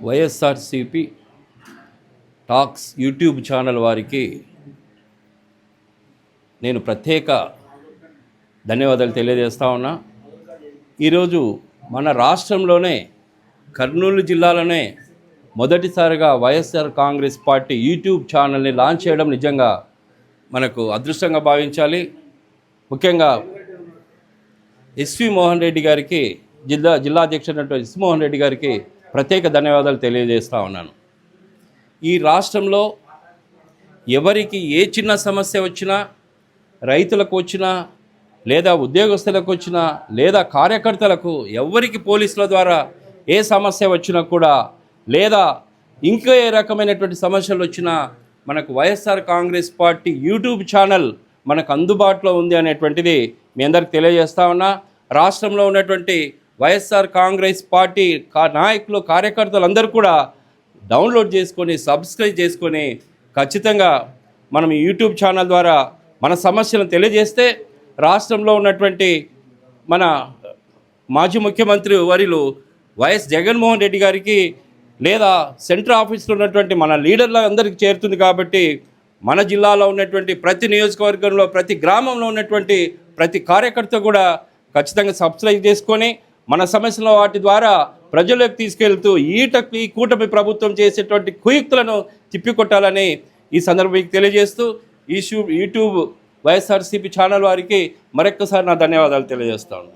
YSRCP talks YouTube channel వారికి నేను ప్రత్యేక ధన్యవాదాలు తెలియజేస్తా ఉన్నా. ఈరోజు మన రాష్ట్రంలోనే కర్నూలు జిల్లాలోనే మొదటిసారిగా వైఎస్ఆర్ కాంగ్రెస్ పార్టీ యూట్యూబ్ ఛానల్ని లాంచ్ చేయడం నిజంగా మనకు అదృష్టంగా భావించాలి. ముఖ్యంగా ఎస్వి మోహన్ రెడ్డి గారికి, జిల్లా అధ్యక్షుడు ఎస్ మోహన్ రెడ్డి గారికి ప్రత్యేక ధన్యవాదాలు తెలియజేస్తూ ఉన్నాను. ఈ రాష్ట్రంలో ఎవరికి ఏ చిన్న సమస్య వచ్చినా, రైతులకు వచ్చినా, లేదా ఉద్యోగస్తులకు వచ్చినా, లేదా కార్యకర్తలకు, ఎవరికి పోలీసుల ద్వారా ఏ సమస్య వచ్చినా కూడా, లేదా ఇంకా ఏ రకమైనటువంటి సమస్యలు వచ్చినా మనకు YSR Congress party YouTube channel మనకు అందుబాటులో ఉంది అనేటువంటిది మీ అందరికి తెలియజేస్తా ఉన్నా. రాష్ట్రంలో ఉన్నటువంటి వైఎస్ఆర్ కాంగ్రెస్ పార్టీ నాయకులు, కార్యకర్తలు అందరూ కూడా డౌన్లోడ్ చేసుకొని, సబ్స్క్రైబ్ చేసుకొని ఖచ్చితంగా మనం ఈ యూట్యూబ్ ఛానల్ ద్వారా మన సమస్యలను తెలియజేస్తే రాష్ట్రంలో ఉన్నటువంటి మన మాజీ ముఖ్యమంత్రి వర్యులు వైఎస్ జగన్మోహన్ రెడ్డి గారికి, లేదా సెంట్రల్ ఆఫీస్లో ఉన్నటువంటి మన లీడర్ల అందరికీ చేరుతుంది. కాబట్టి మన జిల్లాలో ఉన్నటువంటి ప్రతి నియోజకవర్గంలో, ప్రతి గ్రామంలో ఉన్నటువంటి ప్రతి కార్యకర్త కూడా ఖచ్చితంగా సబ్స్క్రైబ్ చేసుకొని మన సమస్యల వాటి ద్వారా ప్రజలకు తీసుకెళ్తూ ఈ కూటమి ప్రభుత్వం చేసేటువంటి కుయుక్తులను తిప్పికొట్టాలని ఈ సందర్భంగా తెలియజేస్తూ యూట్యూబ్ వైఎస్ఆర్సీపీ ఛానల్ వారికి మరొక్కసారి నా ధన్యవాదాలు తెలియజేస్తాను.